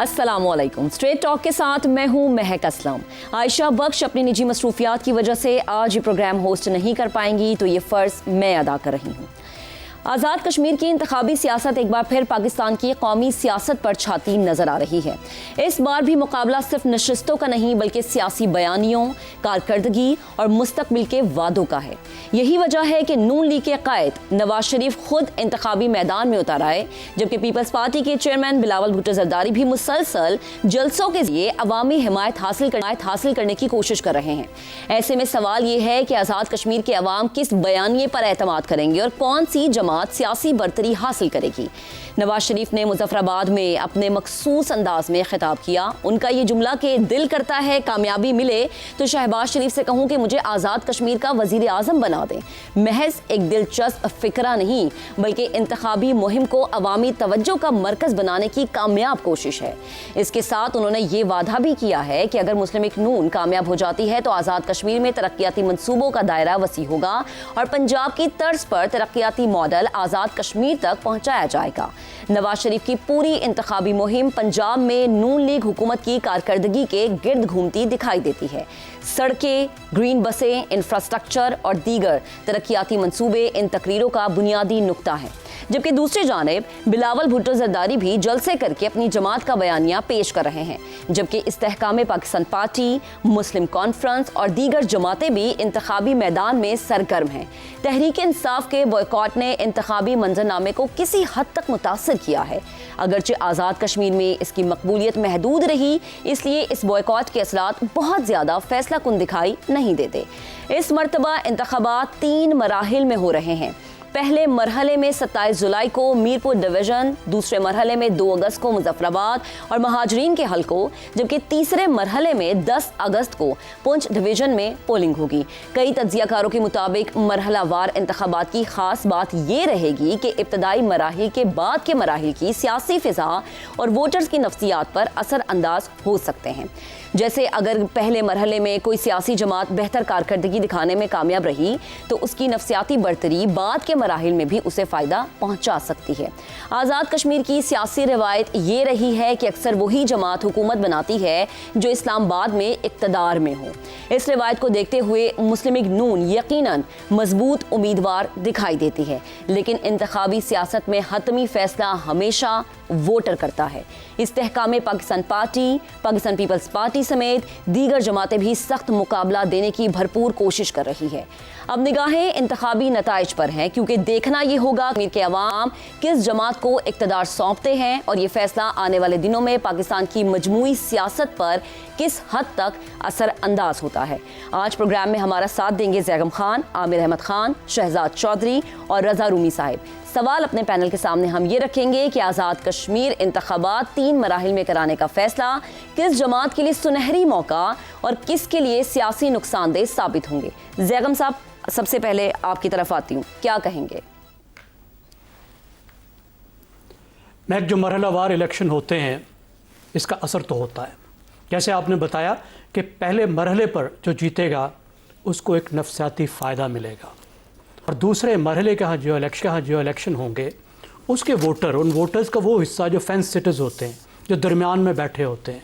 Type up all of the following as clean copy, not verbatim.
अस्सलामुअलैकुम। Straight talk के साथ मैं हूं महक असलम। आयशा बख्श अपनी निजी मसरूफियात की वजह से आज ये प्रोग्राम होस्ट नहीं कर पाएंगी, तो ये फ़र्ज़ मैं अदा कर रही हूँ। आज़ाद कश्मीर की इंतखाबी सियासत एक बार फिर पाकिस्तान की कौमी सियासत पर छाती नजर आ रही है। इस बार भी मुकाबला सिर्फ नशिस्तों का नहीं बल्कि सियासी बयानियों, कारकर्दगी और मुस्तकबिल के वादों का है। यही वजह है कि नून लीग के कायद नवाज शरीफ खुद इंतखाबी मैदान में उतर आए, जबकि पीपल्स पार्टी के चेयरमैन बिलावल भुट्टो जरदारी भी मुसलसल जलसों के जरिए अवामी हिमायत हासिल करने की कोशिश कर रहे हैं। ऐसे में सवाल ये है कि आज़ाद कश्मीर के अवाम किस बयानिए पर एतमाद करेंगे और कौन सी जमात सियासी बरतरी हासिल करेगी। नवाज शरीफ ने मुजफ्फराबाद में अपने मखसूस अंदाज में खिताब किया। उनका ये जुमला कि दिल करता है कामयाबी मिले तो शहबाज शरीफ से कहूं कि मुझे आज़ाद कश्मीर का वजीर आज़म बना दें, महज एक दिलचस्प फिक्रा नहीं बल्कि इंतखाबी मुहिम को अवामी तवज्जो का मरकज बनाने की कामयाब कोशिश है। इसके साथ उन्होंने ये वादा भी किया है कि अगर मुस्लिम लीग नून कामयाब हो जाती है तो आज़ाद कश्मीर में तरक्याती मंसूबों का दायरा वसी होगा और पंजाब की तर्ज पर तरक्याती मॉडल आज़ाद कश्मीर तक पहुंचाया जाएगा। नवाज शरीफ की पूरी इंतखाबी मुहिम पंजाब में नून लीग हुकूमत की कारकर्दगी के गिर्द घूमती दिखाई देती है। सड़कें, ग्रीन बसें, इंफ्रास्ट्रक्चर और दीगर तरक्याती मंसूबे इन तकरीरों का बुनियादी नुक्ता है। जबकि दूसरी जानिब बिलावल भुट्टो जरदारी भी जलसे करके अपनी जमात का बयानिया पेश कर रहे हैं, जबकि इस्तेहकाम पाकिस्तान पार्टी, मुस्लिम कॉन्फ्रेंस और दीगर जमातें भी इंतखाबी मैदान में सरगर्म हैं। तहरीक इंसाफ के बॉयकॉट ने इंतखाबी मंजरनामे को किसी हद तक मुतासर किया है, अगरचे आज़ाद कश्मीर में इसकी मकबूलियत महदूद रही, इसलिए इस बॉयकॉट के असरात बहुत ज़्यादा फैसला कुन दिखाई नहीं देते। इस मरतबा इंतखाबात 3 मराहिल में हो रहे हैं। पहले मरहले में 27 जुलाई को मीरपुर डिवीजन, दूसरे मरहले में 2 अगस्त को मुजफ्फराबाद और महाजरीन के हलकों, जबकि तीसरे मरहले में 10 अगस्त को पुंछ डिवीजन में पोलिंग होगी। कई तज्जियाकारों के मुताबिक मरहलावार इंतखाबात की खास बात ये रहेगी कि इब्तदाई मराहिल के बाद के मराहिल की सियासी फिजा और वोटर्स की नफ्सियात पर असर अंदाज हो सकते हैं। जैसे अगर पहले मरहले में कोई सियासी जमात बेहतर कारकर्दगी दिखाने में कामयाब रही तो उसकी नफ्सियाती बरतरी बाद के मराहिल में भी उसे फ़ायदा पहुंचा सकती है। आज़ाद कश्मीर की सियासी रिवायत ये रही है कि अक्सर वही जमात हुकूमत बनाती है जो इस्लामाबाद में इक़्तिदार में हो। इस रिवायत को देखते हुए मुस्लिम लीग नून यकीनन मजबूत उम्मीदवार दिखाई देती है, लेकिन इंतखाबी सियासत में हतमी फैसला हमेशा वोटर करता है। Istehkam Pakistan Party, Pakistan Peoples Party समेत दीगर जमातें भी सख्त मुकाबला देने की भरपूर कोशिश कर रही है। अब निगाहें इंतखाबी नताइज पर हैं, क्योंकि देखना ये होगा कश्मीर के अवाम किस जमात को इक़्तिदार सौंपते हैं और ये फैसला आने वाले दिनों में पाकिस्तान की मजमूई सियासत पर किस हद तक असर अंदाज होता है। आज प्रोग्राम में हमारा साथ देंगे जैगम खान, आमिर अहमद खान, शहजाद चौधरी और रजा रूमी साहिब। सवाल अपने पैनल के सामने हम ये रखेंगे कि आज़ाद कश्मीर इंतखाबात 3 मराहिल में कराने का फैसला किस जमात के लिए सुनहरी मौका और किसके लिए सियासी नुकसानदेह साबित होंगे। जैगम साहब, सबसे पहले आपकी तरफ आती हूँ, क्या कहेंगे? मैं जो मरहलावार इलेक्शन होते हैं इसका असर तो होता है। जैसे आपने बताया कि पहले मरहले पर जो जीतेगा उसको एक नफ्सियाती फ़ायदा मिलेगा और दूसरे मरहले के यहाँ जो इलेक्शन होंगे उसके वोटर, उन वोटर्स का वो हिस्सा जो फेंस सिटीज़ होते हैं, जो दरमियान में बैठे होते हैं,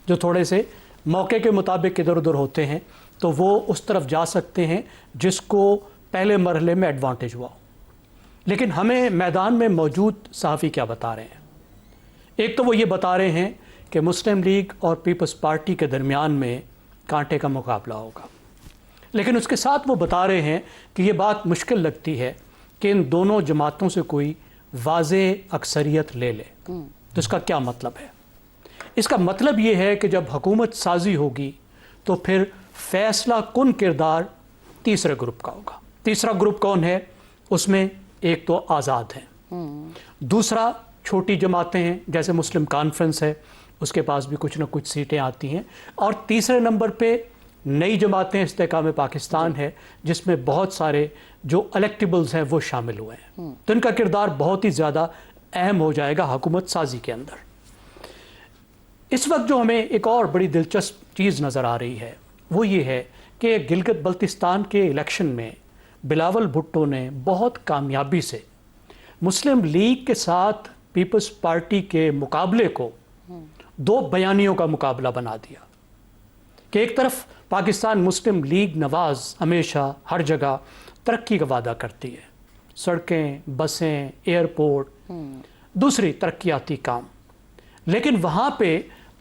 जो थोड़े से मौके के मुताबिक इधर उधर होते हैं, तो वो उस तरफ जा सकते हैं जिसको पहले मरहले में एडवांटेज हुआ। लेकिन हमें मैदान में मौजूद सहाफ़ी क्या बता रहे हैं? एक तो वो ये बता रहे हैं कि मुस्लिम लीग और पीपल्स पार्टी के दरमियान में कांटे का मुकाबला होगा, लेकिन उसके साथ वो बता रहे हैं कि ये बात मुश्किल लगती है कि इन दोनों जमातों से कोई वाज़ेह अक्सरियत ले ले। तो इसका क्या मतलब है? इसका मतलब ये है कि जब हुकूमत साजी होगी तो फिर फैसला कुन किरदार तीसरे ग्रुप का होगा। तीसरा ग्रुप कौन है? उसमें एक तो आज़ाद है, दूसरा छोटी जमातें हैं जैसे मुस्लिम कॉन्फ्रेंस है, उसके पास भी कुछ ना कुछ सीटें आती हैं, और तीसरे नंबर पे नई जमातें इस्तेहकाम पाकिस्तान है जिसमें बहुत सारे जो इलेक्टेबल्स हैं वो शामिल हुए हैं। तो इनका किरदार बहुत ही ज़्यादा अहम हो जाएगा हुकूमत साजी के अंदर। इस वक्त जो हमें एक और बड़ी दिलचस्प चीज़ नज़र आ रही है वो ये है कि गिलगित बल्तिस्तान के इलेक्शन में बिलावल भुट्टो ने बहुत कामयाबी से मुस्लिम लीग के साथ पीपल्स पार्टी के मुकाबले को दो बयानियों का मुकाबला बना दिया कि एक तरफ पाकिस्तान मुस्लिम लीग नवाज हमेशा हर जगह तरक्की का वादा करती है, सड़कें, बसें, एयरपोर्ट, दूसरी तरक्याती काम, लेकिन वहाँ पे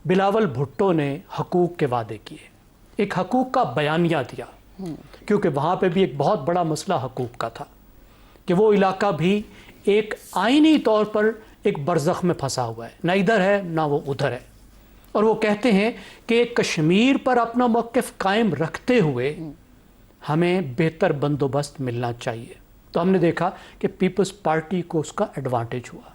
बिलावल भुट्टो ने हकूक़ के वादे किए, एक हकूक़ का बयानिया दिया, क्योंकि वहाँ पे भी एक बहुत बड़ा मसला हकूक़ का था कि वो इलाका भी एक आईनी तौर पर एक बरज़ख में फंसा हुआ है, ना इधर है ना वो उधर है। और वो कहते हैं कि कश्मीर पर अपना मौक़िफ़ कायम रखते हुए हमें बेहतर बंदोबस्त मिलना चाहिए। तो हमने देखा कि पीपल्स पार्टी को उसका एडवांटेज हुआ,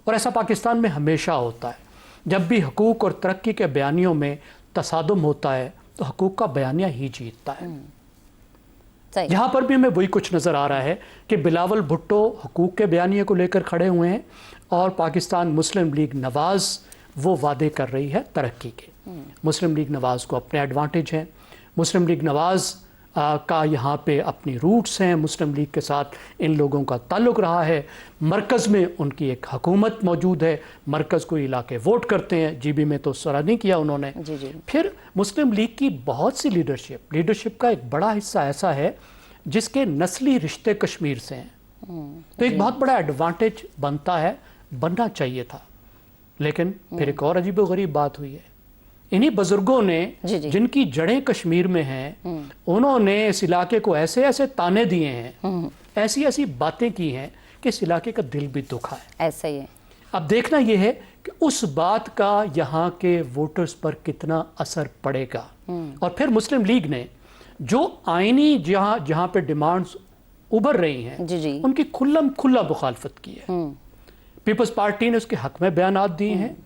और ऐसा पाकिस्तान में हमेशा होता है। जब भी हकूक़ और तरक्की के बयानियों में तसादुम होता है तो हकूक़ का बयानिया ही जीतता है। यहाँ पर भी हमें वही कुछ नज़र आ रहा है कि बिलावल भुट्टो हकूक़ के बयानिए को लेकर खड़े हुए हैं और पाकिस्तान मुस्लिम लीग नवाज़ वो वादे कर रही है तरक्की के। मुस्लिम लीग नवाज़ को अपने एडवांटेज हैं, मुस्लिम लीग नवाज़ का यहाँ पे अपनी रूट्स हैं, मुस्लिम लीग के साथ इन लोगों का ताल्लुक़ रहा है, मरकज़ में उनकी एक हुकूमत मौजूद है, मरकज़ को इलाके वोट करते हैं, जीबी में तो सरा नहीं किया उन्होंने। जी। फिर मुस्लिम लीग की बहुत सी लीडरशिप का एक बड़ा हिस्सा ऐसा है जिसके नस्ली रिश्ते कश्मीर से हैं, तो एक बहुत बड़ा एडवांटेज बनता है, बनना चाहिए था। लेकिन फिर एक और अजीबोगरीब बात हुई है, इन्हीं बुजुर्गों ने जिनकी जड़ें कश्मीर में हैं, उन्होंने इस इलाके को ऐसे ऐसे ताने दिए हैं, ऐसी ऐसी बातें की हैं कि इस इलाके का दिल भी दुखा है। ऐसा ही है। अब देखना यह है कि उस बात का यहाँ के वोटर्स पर कितना असर पड़ेगा। और फिर मुस्लिम लीग ने जो आईनी जहाँ पे डिमांड्स उभर रही हैं, उनकी खुल्ला मुखालफत की है। पीपल्स पार्टी ने उसके हक में बयानात दिए हैं,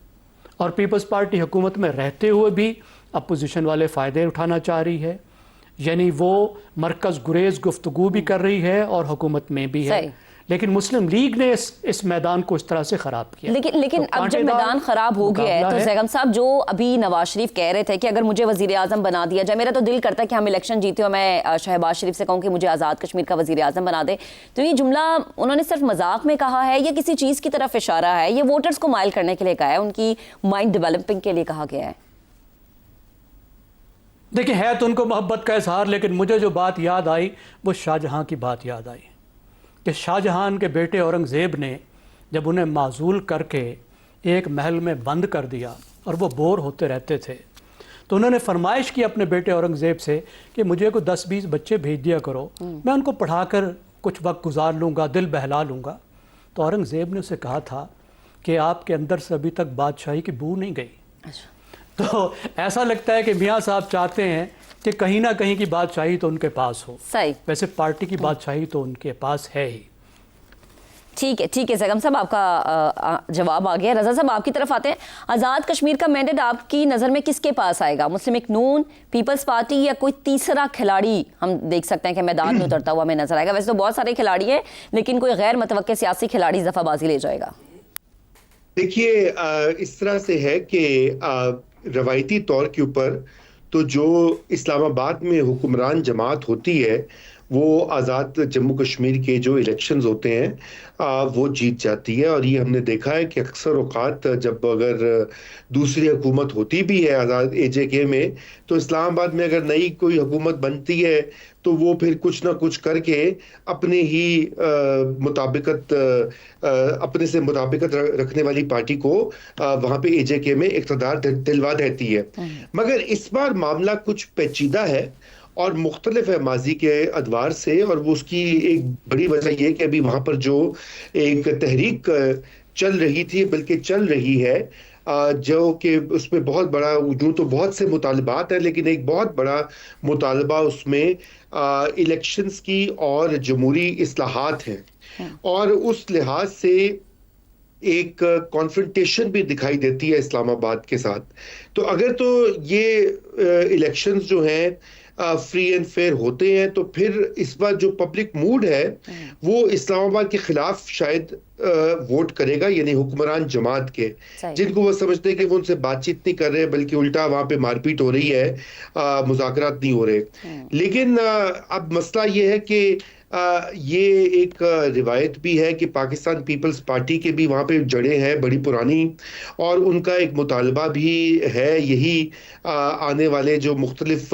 और पीपल्स पार्टी हुकूमत में रहते हुए भी अपोजिशन वाले फ़ायदे उठाना चाह रही है, यानी वो मरकज़ गुरेज गुफ्तगू भी कर रही है और हुकूमत में भी है। लेकिन मुस्लिम लीग ने इस मैदान को इस तरह से ख़राब किया। लेकिन तो अब जब मैदान ख़राब हो गया है तो ज़ैगम साहब, जो अभी नवाज शरीफ कह रहे थे कि अगर मुझे वज़ीर आज़म बना दिया जाए, मेरा तो दिल करता है कि हम इलेक्शन जीते और मैं शहबाज शरीफ से कहूँ कि मुझे आज़ाद कश्मीर का वज़ीर आज़म बना दे, तो ये जुमला उन्होंने सिर्फ मजाक में कहा है या किसी चीज़ की तरफ इशारा है? ये वोटर्स को माइल करने के लिए कहा है, उनकी माइंड डेवलपिंग के लिए कहा गया है? देखिए, है तो उनको मोहब्बत का इजहार, लेकिन मुझे जो बात याद आई वो शाहजहां की बात याद आई कि शाहजहां के बेटे औरंगज़ेब ने जब उन्हें माजूल करके एक महल में बंद कर दिया और वो बोर होते रहते थे, तो उन्होंने फरमाइश की अपने बेटे औरंगज़ेब से कि मुझे को 10-20 बच्चे भेज दिया करो, मैं उनको पढ़ाकर कुछ वक्त गुजार लूँगा, दिल बहला लूँगा। तो औरंगज़ेब ने उसे कहा था कि आपके अंदर से अभी तक बादशाही की बू नहीं गई। तो ऐसा लगता है कि मियाँ साहब चाहते हैं कि कहीं ना कहीं की बादशाही तो उनके पास हो। सही। वैसे पार्टी की बादशाही तो उनके पास है ही। ठीक है ज़ैगम साहब, आपका जवाब आ गया। रज़ा साहब, आपकी तरफ आते हैं। आज़ाद कश्मीर का मैंडेट आपकी नज़र में किसके पास आएगा? मुस्लिम लीग नून, पीपल्स पार्टी, या कोई तीसरा खिलाड़ी हम देख सकते हैं कि मैदान में उतरता हुआ हमें नजर आएगा? वैसे तो बहुत सारे खिलाड़ी हैं, लेकिन कोई गैर मुतवक्के सियासी खिलाड़ी दफाबाजी ले जाएगा? देखिए, इस तरह से है कि रवायती तौर के ऊपर तो जो इस्लामाबाद में हुक्मरान जमात होती है वो आज़ाद जम्मू कश्मीर के जो इलेक्शंस होते हैं वो जीत जाती है। और ये हमने देखा है कि अक्सर औकात जब अगर दूसरी हुकूमत होती भी है आज़ाद AJK में, तो इस्लामाबाद में अगर नई कोई हुकूमत बनती है तो वो फिर कुछ ना कुछ करके अपने ही अपने से मुताबिकत रखने वाली पार्टी को वहाँ पे AJK में इक़्तिदार दिलवा देती है। मगर इस बार मामला कुछ पेचीदा है और मुख्तलिफ है माजी के अदवार से, और वो उसकी एक बड़ी वजह यह कि अभी वहाँ पर जो एक तहरीक चल रही थी, बल्कि चल रही है, जो कि उसमें बहुत बड़ा, यूँ तो बहुत से मुतालबात हैं, लेकिन एक बहुत बड़ा मुतालबा उसमें इलेक्शंस की और जमहूरी इस्लाहात हैं। और उस लिहाज से एक कॉन्फ्रंटेशन भी दिखाई देती है इस्लामाबाद के साथ। तो अगर तो ये इलेक्शंस जो हैं फ्री एंड फेयर होते हैं तो फिर इस बार जो पब्लिक मूड है वो इस्लामाबाद के खिलाफ शायद वोट करेगा, यानी हुक्मरान जमात के, जिनको वो समझते हैं कि वो उनसे बातचीत नहीं कर रहे हैं बल्कि उल्टा वहाँ पे मारपीट हो रही है, मुज़ाकरात नहीं हो रहे। लेकिन अब मसला ये है कि ये एक रिवायत भी है कि पाकिस्तान पीपल्स पार्टी के भी वहाँ पे जड़ें हैं बड़ी पुरानी, और उनका एक मुतालबा भी है यही, आने वाले जो मुख्तलिफ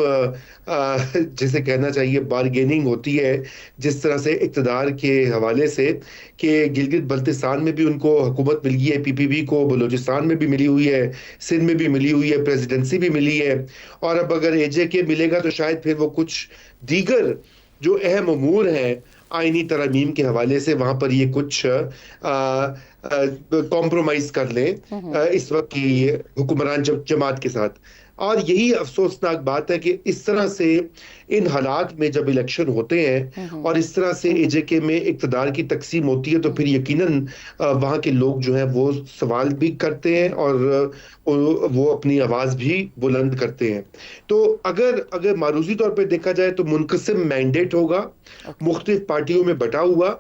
जिसे कहना चाहिए बारगेनिंग होती है जिस तरह से इक़्तिदार के हवाले से, कि गिलगित बल्तिस्तान में भी उनको हुकूमत मिल गई है, पीपीपी को बलूचिस्तान में भी मिली हुई है, सिंध में भी मिली हुई है, प्रेसिडेंसी भी मिली है, और अब अगर एजेके मिलेगा तो शायद फिर वो कुछ दीगर जो अहम अमूर हैं आईनी तरमीम के हवाले से वहां पर ये कुछ कॉम्प्रोमाइज कर लें इस वक्त की हुक्मरान जमात के साथ। और यही अफसोसनाक बात है कि इस तरह से इन हालात में जब इलेक्शन होते हैं और इस तरह से एजेके में इक़्तिदार की तकसीम होती है तो फिर यकीनन वहाँ के लोग जो हैं वो सवाल भी करते हैं और वो अपनी आवाज़ भी बुलंद करते हैं। तो अगर अगर मारूजी तौर पे देखा जाए तो मुनक़सिम मैंडेट होगा, मुख्तलिफ पार्टियों में बटा हुआ,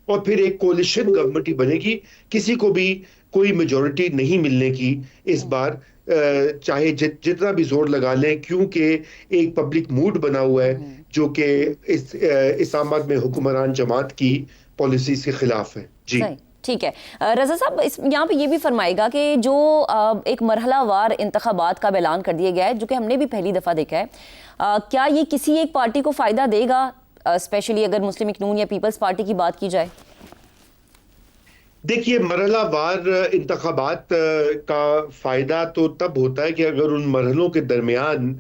और फिर एक कोलिशन गवर्नमेंट ही बनेगी। किसी को भी कोई मेजॉरिटी नहीं मिलने की इस बार, चाहे जितना भी जोर लगा लें, क्योंकि एक पब्लिक मूड बना हुआ है जो कि इस इस्लामाबाद में हुक्मरान जमात की पॉलिसीज के खिलाफ है। जी सही, ठीक है। रजा साहब, इस यहाँ पे ये भी फरमाएगा कि जो एक मरहलावार इंतखाबात का ऐलान कर दिया गया है, जो कि हमने भी पहली दफ़ा देखा है, क्या ये किसी एक पार्टी को फ़ायदा देगा, स्पेशली अगर मुस्लिम लीग नून या पीपल्स पार्टी की बात की जाए? देखिए, मरहलावार इंतखाबात का फ़ायदा तो तब होता है कि अगर उन मरहलों के दरमियान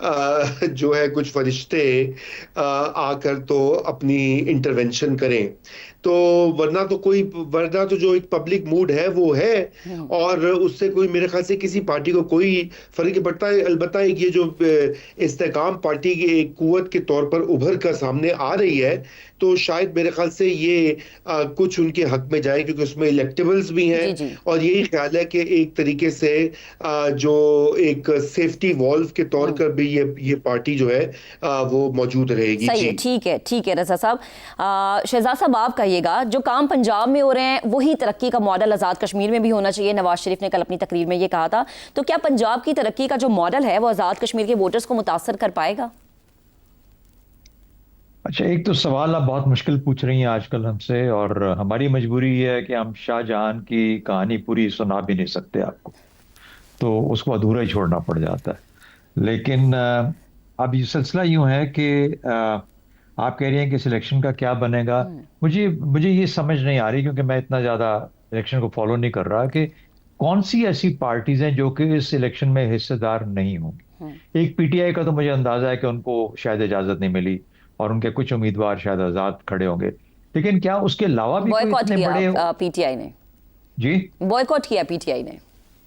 जो है कुछ फरिश्ते आकर तो अपनी इंटरवेंशन करें, तो वरना तो जो एक पब्लिक मूड है वो है, और उससे कोई, मेरे ख्याल से किसी पार्टी को कोई फर्क नहीं पड़ता है। अलबत्ता एक ये जो इस्तेकाम पार्टी की एक कुव्वत के तौर पर उभर कर सामने आ रही है, तो शायद मेरे ख्याल से ये कुछ उनके हक में जाए, क्योंकि उसमें इलेक्टेबल्स भी हैं। जी। और यही ख्याल है कि एक तरीके से जो एक सेफ्टी वॉल्व के तौर पर भी ये पार्टी जो है वो मौजूद रहेगी। सही है, ठीक है रजा साहब। शहजाद साहब, आप कहिएगा, जो काम पंजाब में हो रहे हैं वही तरक्की का मॉडल आज़ाद कश्मीर में भी होना चाहिए। नवाज शरीफ ने कल अपनी तकरीर में ये कहा था, तो क्या पंजाब की तरक्की का जो मॉडल है वो आज़ाद कश्मीर के वोटर्स को मुतासर कर पाएगा? अच्छा, एक तो सवाल आप बहुत मुश्किल पूछ रही हैं आजकल हमसे, और हमारी मजबूरी ये है कि हम शाहजहां की कहानी पूरी सुना भी नहीं सकते आपको, तो उसको अधूरा ही छोड़ना पड़ जाता है। लेकिन अब ये सिलसिला यूं है कि आप कह रही हैं कि सिलेक्शन का क्या बनेगा। मुझे मुझे ये समझ नहीं आ रही, क्योंकि मैं इतना ज़्यादा इलेक्शन को फॉलो नहीं कर रहा, कि कौन सी ऐसी पार्टीज हैं जो कि इस इलेक्शन में हिस्सेदार नहीं होंगी। एक पीटीआई का तो मुझे अंदाजा है कि उनको शायद इजाज़त नहीं मिली, और उनके कुछ उम्मीदवार शायद आज़ाद खड़े होंगे। लेकिन क्या उसके अलावा भी कोई इतने बड़े? पीटीआई ने जी, बॉयकॉट किया।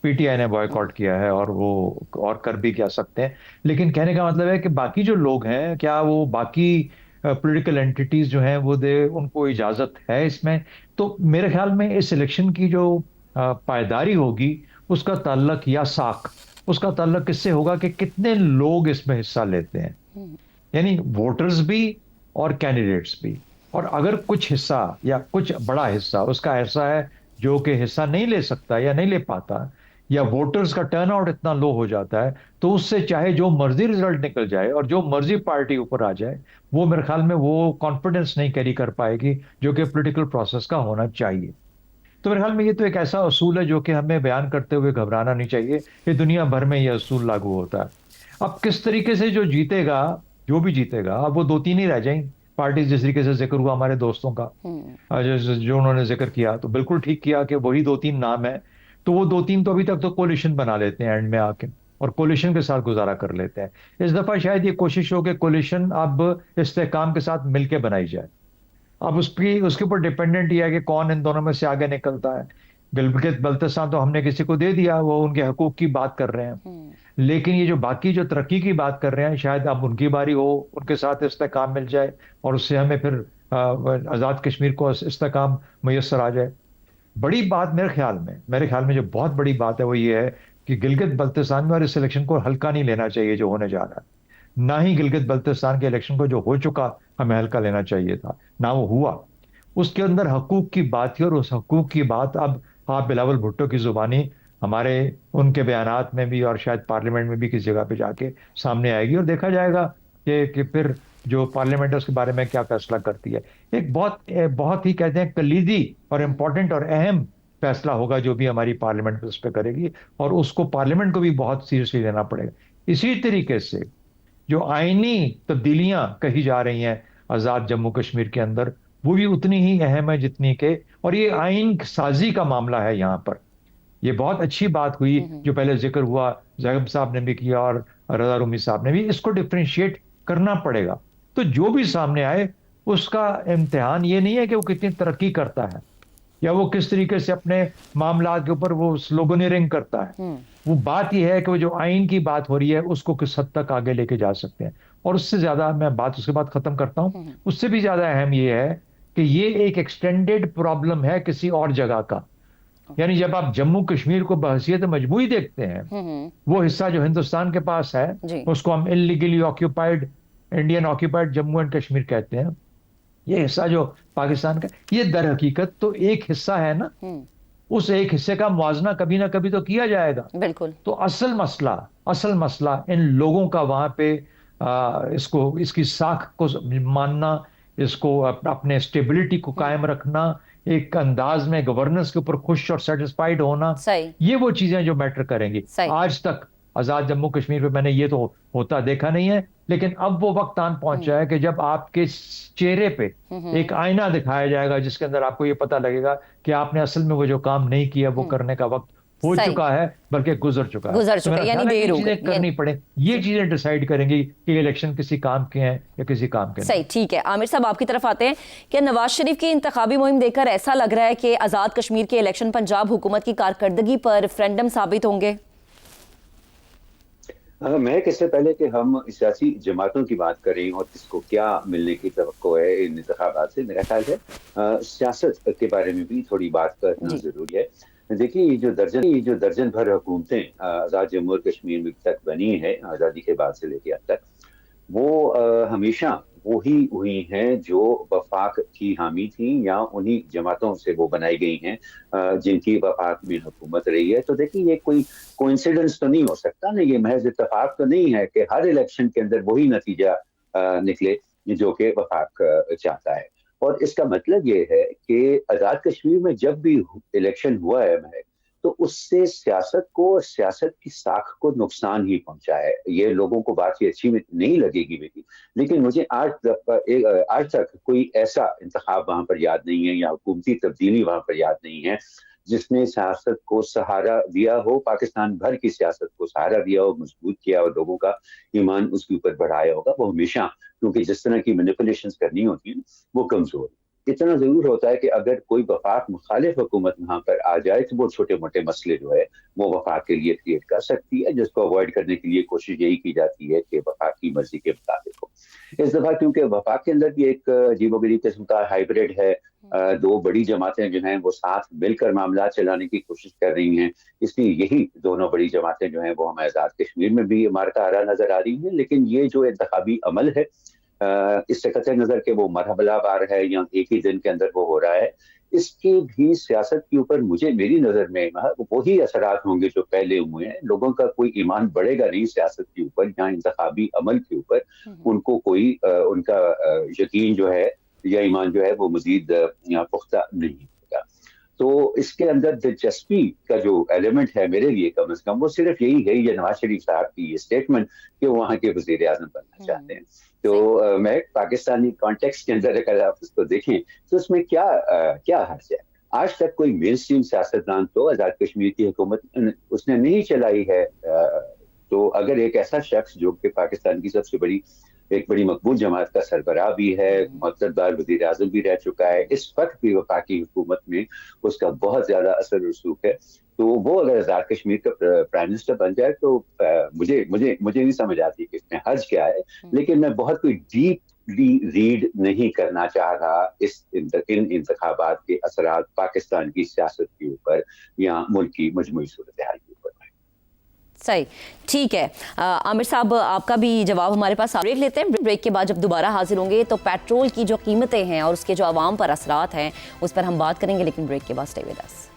पीटीआई ने बॉयकॉट किया है, और वो और कर भी क्या सकते हैं। लेकिन कहने का मतलब है कि बाकी जो लोग हैं, क्या वो बाकी पॉलिटिकल एंटिटीज जो हैं वो दे उनको इजाजत है इसमें? तो मेरे ख्याल में इस इलेक्शन की जो पायदारी होगी उसका ताल्लुक, या साख उसका ताल्लुक किससे होगा कि कितने लोग इसमें हिस्सा लेते हैं, यानी वोटर्स भी और कैंडिडेट्स भी। और अगर कुछ हिस्सा या कुछ बड़ा हिस्सा उसका ऐसा है जो कि हिस्सा नहीं ले सकता या नहीं ले पाता, या वोटर्स का टर्नआउट इतना लो हो जाता है, तो उससे चाहे जो मर्जी रिजल्ट निकल जाए और जो मर्जी पार्टी ऊपर आ जाए, वो मेरे ख्याल में वो कॉन्फिडेंस नहीं कैरी कर पाएगी जो कि पॉलिटिकल प्रोसेस का होना चाहिए। तो मेरे ख्याल में ये तो एक ऐसा असूल है जो कि हमें बयान करते हुए घबराना नहीं चाहिए। ये दुनिया भर में ये असूल लागू होता है। अब किस तरीके से जो जीतेगा, जो भी जीतेगा, अब वो दो तीन ही रह जाएंगी पार्टी, जिस तरीके से जिक्र हुआ हमारे दोस्तों का, जो उन्होंने जिक्र किया, तो बिल्कुल ठीक किया कि वही दो तीन नाम है। तो वो दो तीन तो अभी तक तो कोलिशन बना लेते हैं एंड में आके, और कोलिशन के साथ गुजारा कर लेते हैं। इस दफा शायद ये कोशिश हो कि कोलिशन अब इस्तेकाम के साथ मिलकर बनाई जाए। अब उसके ऊपर डिपेंडेंट ये है कि कौन इन दोनों में से आगे निकलता है। गिलगित बल्तिस्तान तो हमने किसी को दे दिया, वो उनके हकूक की बात कर रहे हैं। लेकिन ये जो बाकी जो तरक्की की बात कर रहे हैं, शायद अब उनकी बारी हो, उनके साथ इस्तेकाम मिल जाए, और उससे हमें फिर आज़ाद कश्मीर को इस्तेकाम मैसर आ जाए। बड़ी बात मेरे ख्याल में जो बहुत बड़ी बात है वो ये है कि गिलगित बल्तिस्तान में और इस इलेक्शन को हल्का नहीं लेना चाहिए जो होने जा रहा है। ना ही गिलगित बल्तिस्तान के इलेक्शन को जो हो चुका हमें हल्का लेना चाहिए था, ना वो हुआ। उसके अंदर हकूक की बात थी, और उस हकूक की बात अब आप बिलावल भुट्टो की जुबानी हमारे उनके बयानात में भी और शायद पार्लियामेंट में भी किसी जगह पे जाके सामने आएगी, और देखा जाएगा कि फिर जो पार्लियामेंट है उसके बारे में क्या फैसला करती है। एक बहुत ही कहते हैं कलीदी और इम्पोर्टेंट और अहम फैसला होगा जो भी हमारी पार्लियामेंट उस पर करेगी, और उसको पार्लियामेंट को भी बहुत सीरियसली लेना पड़ेगा। इसी तरीके से जो आईनी तब्दीलियां कही जा रही हैं आजाद जम्मू कश्मीर के अंदर, वो भी उतनी ही अहम है जितनी के, और ये आइन साजी का मामला है यहाँ पर। ये बहुत अच्छी बात हुई जो पहले जिक्र हुआ, जैब साहब ने भी किया और रजा रूमी साहब ने भी, इसको डिफ्रेंशिएट करना पड़ेगा। तो जो भी सामने आए उसका इम्तिहान ये नहीं है कि वो कितनी तरक्की करता है या वो किस तरीके से अपने मामला के ऊपर वो स्लोगनियरिंग करता है। वो बात यह है कि वो जो आइन की बात हो रही है उसको किस हद तक आगे लेके जा सकते हैं। और उससे ज्यादा मैं बात उसके बाद खत्म करता हूं, उससे भी ज्यादा अहम ये है कि ये एक एक्सटेंडेड प्रॉब्लम है किसी और जगह का। यानी जब आप जम्मू कश्मीर को बहसीयत मजमूई देखते हैं, वो हिस्सा जो हिंदुस्तान के पास है उसको हम illegally occupied Indian occupied Jammu and Kashmir कहते हैं। ये हिस्सा जो पाकिस्तान का, ये दर हकीकत तो एक हिस्सा है ना, उस एक हिस्से का मुआवजा कभी ना कभी तो किया जाएगा। बिल्कुल। तो असल मसला इन लोगों का वहां पे इसकी साख को मानना, इसको अपने स्टेबिलिटी को कायम रखना, एक अंदाज में गवर्नेंस के ऊपर खुश और सेटिस्फाइड होना, ये वो चीजें जो मैटर करेंगी। आज तक आजाद जम्मू कश्मीर पे मैंने ये तो होता देखा नहीं है, लेकिन अब वो वक्त आन पहुंचा है कि जब आपके चेहरे पे एक आईना दिखाया जाएगा जिसके अंदर आपको ये पता लगेगा कि आपने असल में वो जो काम नहीं किया वो करने का वक्त हो चुका है, बल्कि गुजर चुका है। यानी देर हो गई, करनी पड़े, ये चीजें डिसाइड करेंगी कि इलेक्शन किसी काम के हैं या किसी काम के। सही, ठीक है। आमिर साहब आपकी तरफ आते हैं। क्या नवाज शरीफ की इंतखाबी मुहिम देखकर ऐसा लग रहा है कि आजाद कश्मीर के इलेक्शन पंजाब हुकूमत की कारकर्दगी पर रेफरेंडम साबित होंगे? मैं इससे पहले कि हम सियासी जमातों की बात करें और किसको क्या मिलने की तवक्को है इन इंतखाबात से, मेरा ख्याल है सियासत के बारे में भी थोड़ी बात करना जरूरी है। देखिए, ये जो दर्जन भर हुकूमतें आज़ाद जम्मू और कश्मीर में तक बनी है आज़ादी के बाद से लेकर अब तक, वो हमेशा वो ही हुई हैं जो वफाक की हामी थी या उन्हीं जमातों से वो बनाई गई हैं जिनकी वफाक में हुकूमत रही है। तो देखिए, ये कोई कोइंसिडेंस तो नहीं हो सकता ना, ये महज इत्तेफाक तो नहीं है कि हर इलेक्शन के अंदर वही नतीजा निकले जो कि वफाक चाहता है। और इसका मतलब ये है कि आजाद कश्मीर में जब भी इलेक्शन हुआ है तो उससे सियासत को और सियासत की साख को नुकसान ही पहुंचा है। ये लोगों को बात ये अच्छी नहीं लगेगी मेरी, लेकिन मुझे आज तक कोई ऐसा इंतखाब वहां पर याद नहीं है या हुकूमती तब्दीली वहां पर याद नहीं है जिसने सियासत को सहारा दिया हो, पाकिस्तान भर की सियासत को सहारा दिया हो, मजबूत किया और लोगों का ईमान उसके ऊपर बढ़ाया होगा। वो हमेशा, क्योंकि जिस तरह की मैनिपुलेशंस करनी होती है वो कमजोर। इतना जरूर होता है कि अगर कोई वफाक मुखालिफ हुकूमत वहां पर आ जाए तो वो छोटे मोटे मसले जो है वो वफाक के लिए क्रिएट कर सकती है, जिसको अवॉइड करने के लिए कोशिश यही की जाती है कि वफाक की मर्जी के मुताबिक हो। इस दफा क्योंकि वफाक के अंदर भी एक अजीबोगरीब किस्म का हाइब्रिड है, दो बड़ी जमातें जो हैं वो साथ मिलकर मामला चलाने की कोशिश कर रही हैं, इसलिए यही दोनों बड़ी जमातें जो हैं वो हमें आजाद कश्मीर में भी मारता हारा नजर आ रही है। लेकिन ये जो इंतखाबी अमल है इससे कतई नजर के वो मरहबलावार है या एक ही दिन के अंदर वो हो रहा है, इसके भी सियासत के ऊपर मेरी नजर में वही असरात होंगे जो पहले हुए हैं। लोगों का कोई ईमान बढ़ेगा नहीं सियासत के ऊपर या इंतखाबी अमल के ऊपर, उनको कोई उनका यकीन जो है या ईमान जो है वो मजीद पुख्ता नहीं होगा। तो इसके अंदर दिलचस्पी का जो एलिमेंट है मेरे लिए कम से कम वो सिर्फ यही है, ये नवाज शरीफ साहब की ये स्टेटमेंट कि वो वहाँ के वजीर आजम बनना चाहते हैं। तो मैं पाकिस्तानी कॉन्टेक्स्ट के अंदर अगर आप इसको देखें तो उसमें क्या हर्ज है। आज तक कोई मेन स्ट्रीम सियासतदान तो आजाद कश्मीर की हुकूमत उसने नहीं चलाई है। तो अगर एक ऐसा शख्स जो कि पाकिस्तान की सबसे एक बड़ी मकबूल जमात का सरबराह भी है, मुअत्तदबार वज़ीर आज़म भी रह चुका है, इस वक्त भी वफाकी हुकूमत में उसका बहुत ज्यादा असर रसूख है, तो वो अगर आजाद कश्मीर का प्राइम मिनिस्टर बन जाए तो मुझे नहीं समझ आती कि इसमें हर्ज क्या है। लेकिन मैं बहुत कोई डीपली रीड नहीं करना चाह रहा इन इंतखाबात के असरात पाकिस्तान की सियासत के ऊपर या मुल्क की मजमूई सूरत हाल के ऊपर। सही, ठीक है। आमिर साहब, आपका भी जवाब हमारे पास। ब्रेक लेते हैं, ब्रेक के बाद जब दोबारा हाजिर होंगे तो पेट्रोल की जो कीमतें हैं और उसके जो आवाम पर असरात हैं उस पर हम बात करेंगे, लेकिन ब्रेक के बाद stay with us.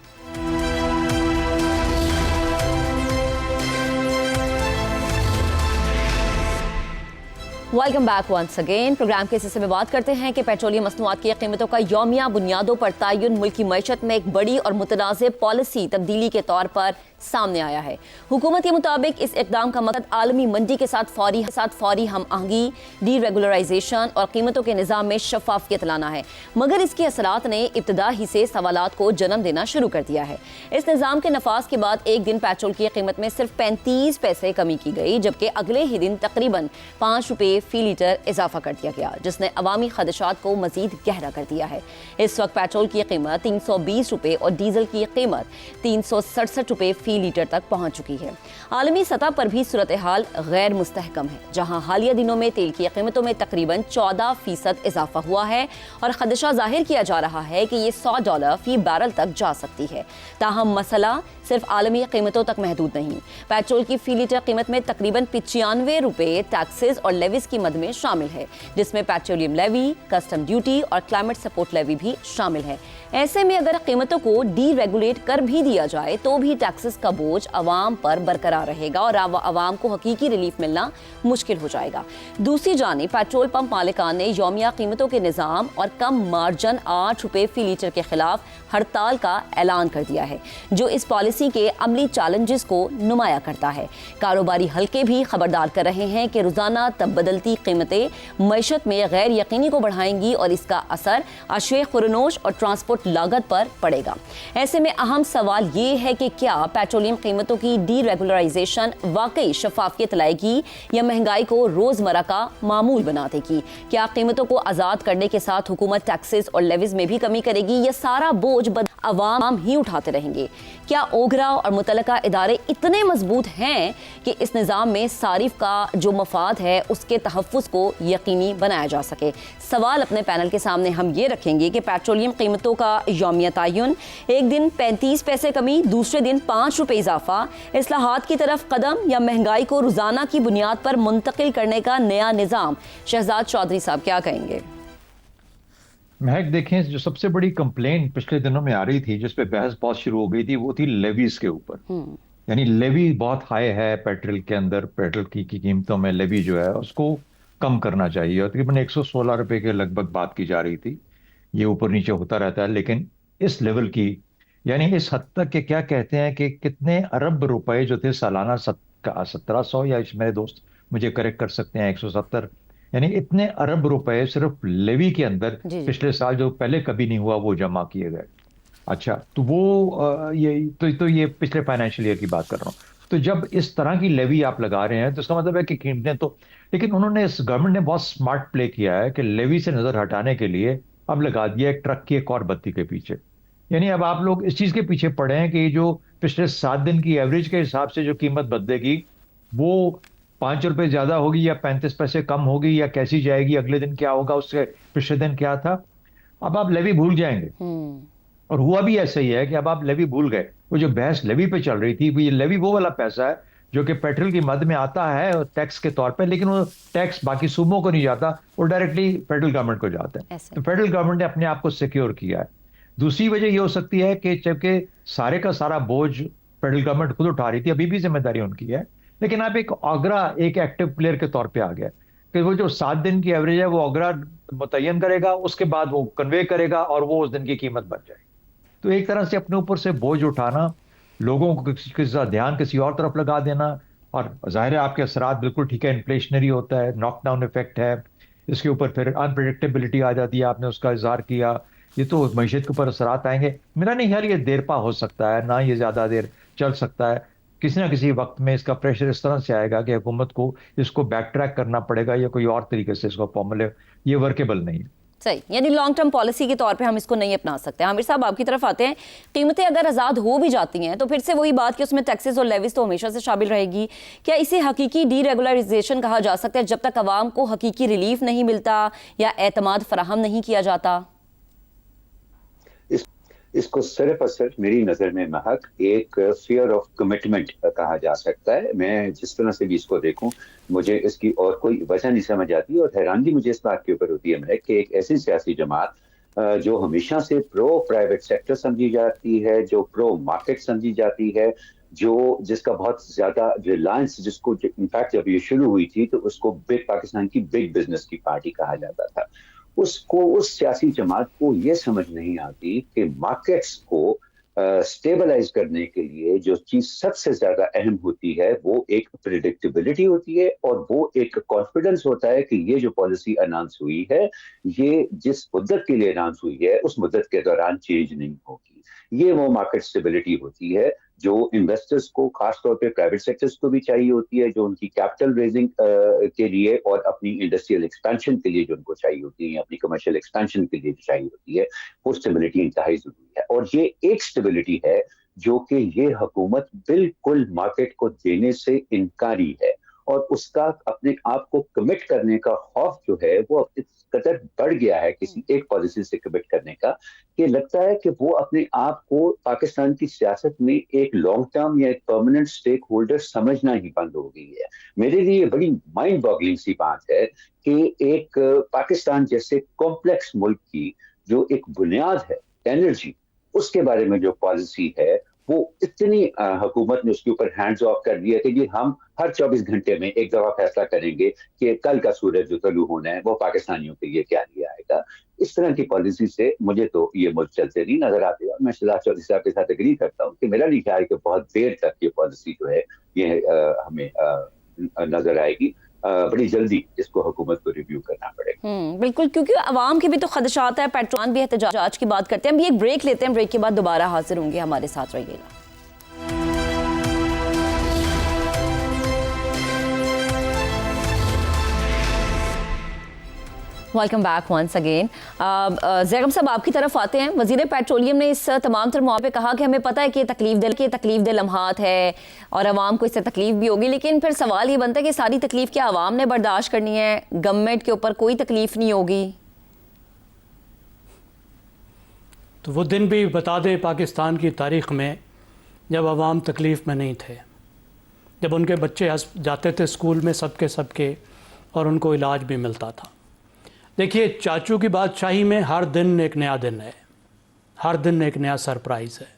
Welcome back once again. Programme के हिस्से में बात करते हैं कि पेट्रोलियम मसनूआत की कीमतों का यौमिया बुनियादों पर तयन मुल्क की मईशत में एक बड़ी और मुतनाज़ पॉलिसी तब्दीली के तौर पर सामने आया है। हुकूमत के मुताबिक इस इकदाम का मकसद आलमी मंडी के साथ फौरी हम आहंगी, डी रेगुलराइजेशन और कीमतों के निज़ाम में शफाफियत लाना है, मगर इसके असरात ने इब्तदा ही से सवालात को जन्म देना शुरू कर दिया है। इस निज़ाम के नफाज के बाद एक दिन पेट्रोल की कीमत में सिर्फ 35 पैसे कमी की गई, जबकि अगले ही दिन तकरीबन 5 रुपये फी लीटर इजाफा कर दिया गया, जिसने अवामी खदशात को मजीद गहरा कर दिया है। इस वक्त पेट्रोल की कीमत 320 रुपये और डीजल की कीमत 367 रुपये फी लीटर तक पहुंच चुकी है। आलमी सतह पर भी सूरत हाल गैर मुस्तहकम है, जहां हालिया दिनों में तेल की कीमतों में तकरीबन 14% इजाफा हुआ है और खदशा जाहिर किया जा रहा है कि ये $100 फी बैरल तक जा सकती है। ताहम मसला सिर्फ आलमी कीमतों तक महदूद नहीं। पेट्रोल की फी लीटर कीमत में तकरीबन 95 रुपये टैक्सेस और लेवीज की मद में शामिल है, जिसमें पेट्रोलियम लेवी, कस्टम ड्यूटी और क्लाइमेट सपोर्ट लेवी भी शामिल है। ऐसे में अगर कीमतों को डी रेगुलेट कर भी दिया जाए तो भी टैक्सेस का बोझ अवाम पर बरकरार रहेगा और अवाम को हकीकी रिलीफ मिलना मुश्किल हो जाएगा। दूसरी जानिब पेट्रोल पंप मालिकान ने यौमिया कीमतों के निज़ाम और कम मार्जिन 8 रुपये फी लीटर के खिलाफ हड़ताल का ऐलान कर दिया है, जो इस पॉलिसी के अमली चैलेंजेस को नुमाया करता है। कारोबारी हल्के भी खबरदार कर रहे हैं कि रोजाना तब बदलती कीमतें मईशत में गैर यकीनी को बढ़ाएंगी और इसका असर अशवे खुरनोश और ट्रांसपोर्ट लागत पर पड़ेगा। ऐसे में अहम सवाल ये है कि क्या पेट्रोलियम कीमतों की डी रेगुलराइजेशन वाकई शफाफियत लाएगी या महंगाई को रोजमर्रा का मामूल बना देगी? क्या कीमतों को आजाद करने के साथ हुकूमत टैक्सेस और लेवीज में भी कमी करेगी या सारा बोझ अवाम ही उठाते रहेंगे? क्या ओगरा और मुतलका इदारे इतने मजबूत हैं कि इस निज़ाम में सारिफ का जो मफाद है उसके तहफ़्फ़ुज़ को यकीनी बनाया जा सके? सवाल अपने पैनल के सामने हम ये रखेंगे कि पेट्रोलियम कीमतों का यौमिया तयन, एक दिन 35 पैसे कमी, दूसरे दिन 5 रुपये इजाफा, इस्लाहात की तरफ कदम या महंगाई को रोजाना की बुनियाद पर मुंतकिल करने का नया निज़ाम? शहजाद चौधरी साहब क्या कहेंगे? महक, देखें, जो सबसे बड़ी कंप्लेंट पिछले दिनों में आ रही थी, जिस पे बहस बहुत शुरू हो गई थी, वो थी लेवीज के ऊपर। यानी लेवी बहुत हाई है पेट्रोल के अंदर, पेट्रोल की कीमतों में लेवी जो है उसको कम करना चाहिए। और तकरीबन 116 रुपए के लगभग बात की जा रही थी। ये ऊपर नीचे होता रहता है, लेकिन इस लेवल की, यानी इस हद तक कि क्या कहते हैं कि कितने अरब रुपए जो थे सालाना 1700, या मेरे दोस्त मुझे करेक्ट कर सकते हैं, 170, यानी इतने अरब रुपए सिर्फ लेवी के अंदर पिछले साल, जो पहले कभी नहीं हुआ, वो जमा किए गए। अच्छा, तो वो ये पिछले फाइनेंशियल ईयर की बात कर रहा हूँ। तो जब इस तरह की लेवी आप लगा रहे हैं तो इसका मतलब है कि कीमतें तो, लेकिन उन्होंने, इस गवर्नमेंट ने बहुत स्मार्ट प्ले किया है कि लेवी से नजर हटाने के लिए अब लगा दिया एक ट्रक की एक और बत्ती के पीछे। यानी अब आप लोग इस चीज के पीछे पड़े हैं कि जो पिछले 7 दिन की एवरेज के हिसाब से जो कीमत बदलेगी वो 5 रुपए ज्यादा होगी या 35 पैसे कम होगी या कैसी जाएगी, अगले दिन क्या होगा, उससे पिछले दिन क्या था, अब आप लेवी भूल जाएंगे। और हुआ भी ऐसा ही है कि अब आप लेवी भूल गए। वो जो बहस लेवी पे चल रही थी, वो ये लेवी वो वाला पैसा है जो कि पेट्रोल की मद में आता है टैक्स के तौर पे, लेकिन वो टैक्स बाकी सूबों को नहीं जाता, वो डायरेक्टली फेडरल गवर्नमेंट को जाता है। तो फेडरल गवर्नमेंट ने अपने आप को सिक्योर किया है। दूसरी वजह ये हो सकती है कि जबकि सारे का सारा बोझ फेडरल गवर्नमेंट खुद उठा रही थी, अभी भी जिम्मेदारी उनकी है, लेकिन आप एक ऑगरा, एक एक्टिव प्लेयर के तौर पे आ गया कि वो जो 7 दिन की एवरेज है वो ऑगरा मुतय्यन करेगा, उसके बाद वो कन्वे करेगा और वो उस दिन की कीमत बन जाएगी। तो एक तरह से अपने ऊपर से बोझ उठाना, लोगों को ध्यान किसी और तरफ लगा देना, और जाहिर है आपके असरात बिल्कुल ठीक है, इन्फ्लेशनरी होता है, नॉकडाउन इफेक्ट है, इसके ऊपर फिर अनप्रेडिक्टेबिलिटी आ जाती है, आपने उसका इजहार किया, ये तो मईशत के ऊपर असरात आएंगे। मेरा नहीं ख्याल ये देर पा हो सकता है, ना ये ज्यादा देर चल सकता है। किसी ना किसी वक्त में इसका प्रेशर इस तरह से आएगा कि हुकूमत को इसको बैक ट्रैक करना पड़ेगा या कोई और तरीके से इसको फॉर्मूले, ये वर्केबल नहीं है। सही, यानी लॉन्ग टर्म पॉलिसी के तौर पे हम इसको नहीं अपना सकते। आमिर साहब, आपकी तरफ आते हैं। कीमतें अगर आज़ाद हो भी जाती हैं तो फिर से वही बात कि उसमें टैक्सेस और लेवीज तो हमेशा से शामिल रहेगी। क्या इसे हकीकी डी रेगुलराइजेशन कहा जा सकता है जब तक अवाम को हकीकी रिलीफ नहीं मिलता या एतमाद फराहम नहीं किया जाता? इसको सिर्फ और सिर्फ मेरी नजर में महक एक फियर ऑफ कमिटमेंट कहा जा सकता है। मैं जिस तरह से भी इसको देखूं, मुझे इसकी और कोई वजह नहीं समझ आती, और हैरानगी मुझे इस बात के ऊपर होती है महक कि एक ऐसी सियासी जमात जो हमेशा से प्रो प्राइवेट सेक्टर समझी जाती है, जो प्रो मार्केट समझी जाती है, जिसका बहुत ज्यादा रिलायंस, जिसको इनफैक्ट जब ये शुरू हुई थी तो उसको पाकिस्तान की बिग बिजनेस की पार्टी कहा जाता था, उसको, उस सियासी जमात को ये समझ नहीं आती कि मार्केट्स को स्टेबलाइज करने के लिए जो चीज सबसे ज्यादा अहम होती है वो एक प्रिडिक्टेबिलिटी होती है, और वो एक कॉन्फिडेंस होता है कि ये जो पॉलिसी अनाउंस हुई है, ये जिस मुद्दत के लिए अनाउंस हुई है उस मुद्दत के दौरान चेंज नहीं होगी। ये वो मार्केट स्टेबिलिटी होती है जो इन्वेस्टर्स को, खासतौर पे प्राइवेट सेक्टर्स को भी चाहिए होती है, जो उनकी कैपिटल रेजिंग के लिए और अपनी इंडस्ट्रियल एक्सपेंशन के लिए जो उनको चाहिए होती है, अपनी कमर्शियल एक्सपेंशन के लिए जो चाहिए होती है, वो स्टेबिलिटी इंतहाई जरूरी है। और ये एक स्टेबिलिटी है जो कि ये हुकूमत बिल्कुल मार्केट को देने से इनकारी है, और उसका अपने आप को कमिट करने का खौफ जो है वो इस कदर बढ़ गया है किसी एक पॉलिसी से कमिट करने का, कि लगता है कि वो अपने आप को पाकिस्तान की सियासत में एक लॉन्ग टर्म या एक परमानेंट स्टेक होल्डर समझना ही बंद हो गई है। मेरे लिए बड़ी माइंड बॉगलिंग सी बात है कि एक पाकिस्तान जैसे कॉम्प्लेक्स मुल्क की जो एक बुनियाद है एनर्जी, उसके बारे में जो पॉलिसी है वो इतनी हुकूमत ने उसके ऊपर हैंड्स ऑफ कर दिया कि जी हम हर 24 घंटे में एक दफा फैसला करेंगे कि कल का सूरज जो तलू होना है वो पाकिस्तानियों के लिए क्या लिए आएगा। इस तरह की पॉलिसी से मुझे तो ये मुल्क चलते नहीं नजर आते, और मैं शहजाद चौधरी साहब के साथ एग्री करता हूँ कि मेरा नहीं ख्याल कि बहुत देर तक ये पॉलिसी जो है ये हमें नजर आएगी। बड़ी जल्दी इसको हुकूमत को रिव्यू करना पड़ेगा। बिल्कुल, क्योंकि आवाम के भी तो खदशात है, पेट्रोल भी एहतजाज की बात करते हैं। हम एक ब्रेक लेते हैं, ब्रेक के बाद दोबारा हाजिर होंगे, हमारे साथ रहिएगा। Welcome back once again. Zaigham sahab, आपकी तरफ आते हैं। वजीर पेट्रोलियम ने इस तमाम तर मौके पे कहा कि हमें पता है कि तकलीफ दे लम्हात है और आवाम को इससे तकलीफ भी होगी, लेकिन फिर सवाल ये बनता है कि सारी तकलीफ क्या आवाम ने बर्दाश्त करनी है, गवर्नमेंट के ऊपर कोई तकलीफ नहीं होगी? तो वो दिन भी बता दे पाकिस्तान की तारीख़ में जब आवाम तकलीफ़ में नहीं थे, जब उनके बच्चे जाते थे स्कूल में सबके और उनको इलाज भी मिलता था। देखिए, चाचू की बादशाही में हर दिन एक नया दिन है, हर दिन एक नया सरप्राइज़ है,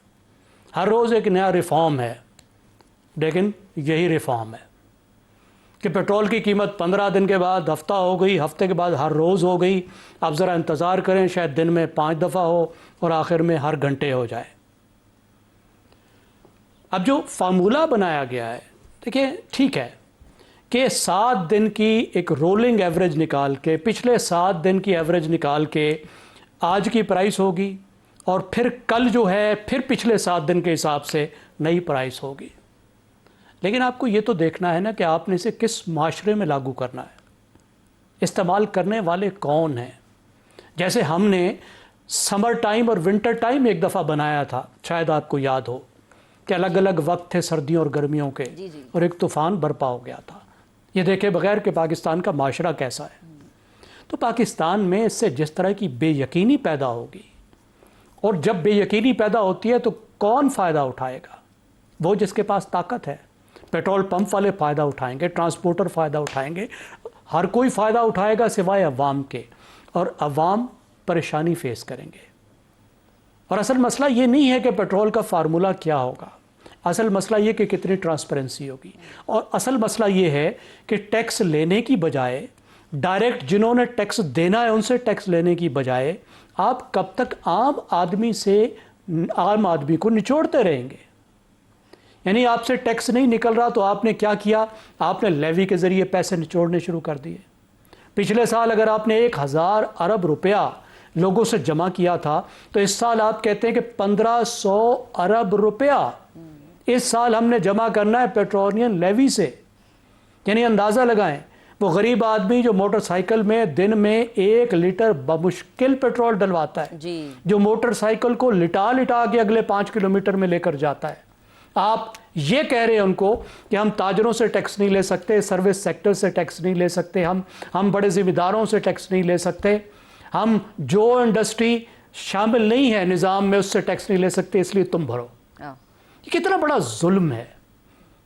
हर रोज़ एक नया रिफॉर्म है। लेकिन यही रिफॉर्म है कि पेट्रोल की कीमत 15 दिन के बाद हफ्ता हो गई, हफ्ते के बाद हर रोज़ हो गई। आप ज़रा इंतज़ार करें, शायद दिन में 5 दफ़ा हो और आखिर में हर घंटे हो जाए। अब जो फार्मूला बनाया गया है, देखिए ठीक है कि 7 दिन की एक रोलिंग एवरेज निकाल के, पिछले 7 दिन की एवरेज निकाल के आज की प्राइस होगी, और फिर कल जो है फिर पिछले 7 दिन के हिसाब से नई प्राइस होगी। लेकिन आपको ये तो देखना है ना कि आपने इसे किस माशरे में लागू करना है, इस्तेमाल करने वाले कौन हैं। जैसे हमने समर टाइम और विंटर टाइम एक दफ़ा बनाया था, शायद आपको याद हो कि अलग अलग वक्त थे सर्दियों और गर्मियों के, और एक तूफ़ान बरपा हो गया था। ये देखे बगैर कि पाकिस्तान का माशरा कैसा है। तो पाकिस्तान में इससे जिस तरह की बेयकीनी पैदा होगी, और जब बेयकीनी पैदा होती है तो कौन फ़ायदा उठाएगा? वो जिसके पास ताकत है। पेट्रोल पंप वाले फ़ायदा उठाएंगे, ट्रांसपोर्टर फ़ायदा उठाएंगे, हर कोई फ़ायदा उठाएगा सिवाय अवाम के, और अवाम परेशानी फेस करेंगे। और असल मसला ये नहीं है कि पेट्रोल का फार्मूला क्या होगा, असल मसला ये कि कितनी ट्रांसपेरेंसी होगी, और असल मसला ये है कि टैक्स लेने की बजाय, डायरेक्ट जिन्होंने टैक्स देना है उनसे टैक्स लेने की बजाय, आप कब तक आम आदमी को निचोड़ते रहेंगे। यानी आपसे टैक्स नहीं निकल रहा तो आपने क्या किया, आपने लेवी के ज़रिए पैसे निचोड़ने शुरू कर दिए। पिछले साल अगर आपने 1000 अरब रुपया लोगों से जमा किया था, तो इस साल आप कहते हैं कि 1500 अरब रुपया इस साल हमने जमा करना है पेट्रोलियम लेवी से। यानी अंदाज़ा लगाएं, वो गरीब आदमी जो मोटरसाइकिल में दिन में 1 लीटर बमुश्किल पेट्रोल डलवाता है जी, जो मोटरसाइकिल को लिटा लिटा के अगले 5 किलोमीटर में लेकर जाता है, आप ये कह रहे हैं उनको कि हम ताजरों से टैक्स नहीं ले सकते, सर्विस सेक्टर से टैक्स नहीं ले सकते, हम बड़े ज़िम्मेदारों से टैक्स नहीं ले सकते, हम जो इंडस्ट्री शामिल नहीं है निज़ाम में उससे टैक्स नहीं ले सकते, इसलिए तुम भरो। ये कितना बड़ा जुल्म है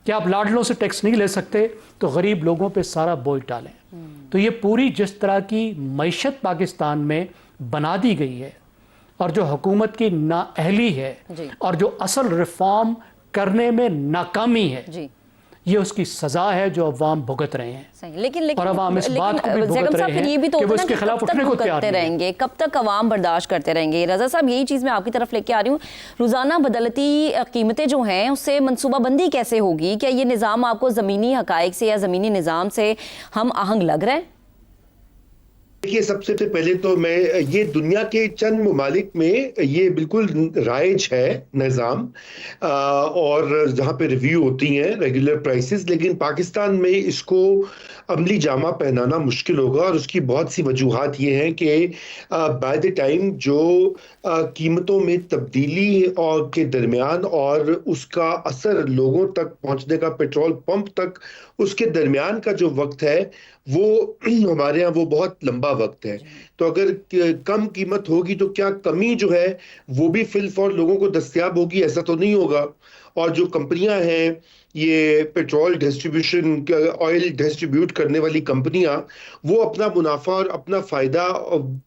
कि आप लाडलों से टैक्स नहीं ले सकते तो गरीब लोगों पे सारा बोझ डालें। तो ये पूरी जिस तरह की मईशत पाकिस्तान में बना दी गई है, और जो हुकूमत की नाअहली है, और जो असल रिफॉर्म करने में नाकामी है, जी ये उसकी सजा है जो अवाम भुगत रहे हैं। सही, लेकिन और अवाम इस बात को भी भुगत ज़ैगम साहब रहे फिर ये भी हैं तो कि वो होता है इसके ना खिलाफ कब तक उठने को तैयार भुगतते नहीं है। रहेंगे, कब तक अवाम बर्दाश्त करते रहेंगे। रजा साहब यही चीज़ मैं आपकी तरफ लेके आ रही हूँ, रोज़ाना बदलती कीमतें जो हैं उससे मनसूबाबंदी कैसे होगी? क्या ये निज़ाम आपको ज़मीनी हक़ाइक़ से या ज़मीनी निज़ाम से हम आहंग लग रहा है? देखिए, सबसे पहले तो मैं ये दुनिया के चंद ममालिक में ये बिल्कुल राइज है निज़ाम, और जहाँ पे रिव्यू होती हैं रेगुलर प्राइसेस, लेकिन पाकिस्तान में इसको अमली जामा पहनाना मुश्किल होगा। और उसकी बहुत सी वजूहात ये हैं कि बाय द टाइम जो कीमतों में तब्दीली और के दरमियान और उसका असर लोगों तक पहुंचने का, पेट्रोल पंप तक उसके दरमियान का जो वक्त है वो हमारे यहाँ वो बहुत लंबा वक्त है। तो अगर कम कीमत होगी तो क्या कमी जो है वो भी फिल फॉर लोगों को दस्तयाब होगी? ऐसा तो नहीं होगा। और जो कंपनियां हैं, ये पेट्रोल डिस्ट्रीब्यूशन, ऑयल डिस्ट्रीब्यूट करने वाली कंपनियां, वो अपना मुनाफा और अपना फायदा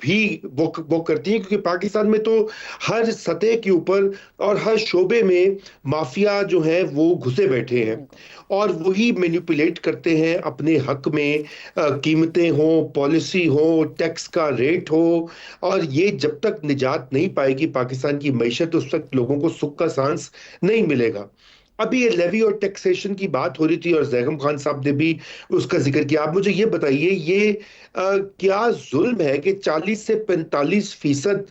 भी वो करती हैं, क्योंकि पाकिस्तान में तो हर सतह के ऊपर और हर शोबे में माफिया जो है वो घुसे बैठे हैं और वही मैनिपुलेट करते हैं अपने हक में। कीमतें हो, पॉलिसी हो, टैक्स का रेट हो, और ये जब तक निजात नहीं पाएगी पाकिस्तान की मैशत, उस तक लोगों को सुख का सांस नहीं मिलेगा। अभी ये लेवी और टैक्सेशन की बात हो रही थी और ज़ैगम खान साहब ने भी उसका जिक्र किया। आप मुझे ये बताइए, ये क्या जुल्म है कि 40 से 45%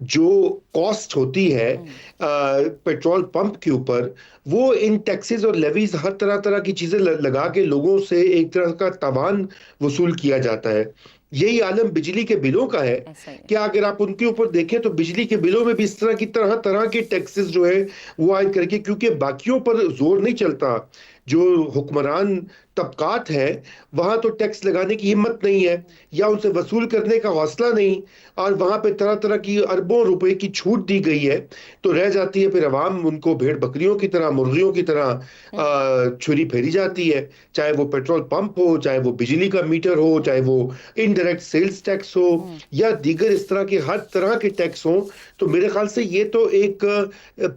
जो कॉस्ट होती है पेट्रोल पंप के ऊपर, वो इन टैक्सेस और लेवीज, हर तरह तरह की चीजें लगा के लोगों से एक तरह का तावान वसूल किया जाता है। यही आलम बिजली के बिलों का है। क्या अगर आप उनके ऊपर देखें तो बिजली के बिलों में भी इस तरह की तरह तरह के टैक्सेस जो है वो आयद करके, क्योंकि बाकियों पर जोर नहीं चलता, जो हुक्मरान तबकात है वहां तो टैक्स लगाने की हिम्मत नहीं है या उनसे वसूल करने का हौसला नहीं, और वहां पे तरह तरह की अरबों रुपए की छूट दी गई है, तो रह जाती है फिर अवाम उनको भेड़ बकरियों की तरह, मुर्गियों की तरह छुरी फेरी जाती है। चाहे वो पेट्रोल पंप हो, चाहे वो बिजली का मीटर हो, चाहे वो इनडायरेक्ट सेल्स टैक्स हो या दीगर इस तरह के हर तरह के टैक्स हो। तो मेरे ख्याल से ये तो एक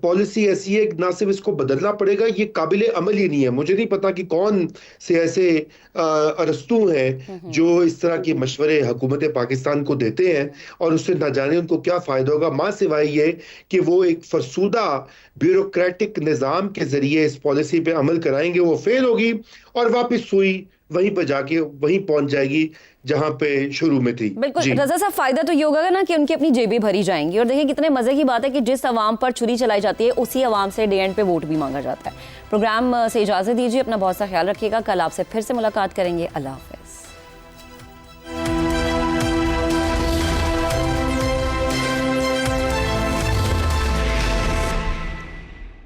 पॉलिसी ऐसी है, ना सिर्फ इसको बदलना पड़ेगा, ये काबिल अमल ही नहीं है। मुझे नहीं पता कि कौन से ऐसे अरस्तू हैं जो इस तरह के मशवरे हुकूमत पाकिस्तान को देते हैं और उससे ना जाने उनको क्या फायदा होगा, मां सिवाय ये कि वो एक फरसूदा ब्यूरोक्रेटिक निज़ाम के जरिए इस पॉलिसी पे अमल कराएंगे, वो फेल होगी और वापस सुई वहीं पर जाके वहीं पहुंच जाएगी जहां पे शुरू में थी। बिल्कुल रजा साहब, फायदा तो ये होगा ना कि उनकी अपनी जेबें भरी जाएंगी। और देखिए कितने मजे की बात है कि जिस अवाम पर छुरी चलाई जाती है उसी अवाम से डे एंड पे वोट भी मांगा जाता है। प्रोग्राम से इजाजत दीजिए, अपना बहुत सा ख्याल रखिएगा। कल आपसे फिर से मुलाकात करेंगे। अल्लाह हाफ़िज़।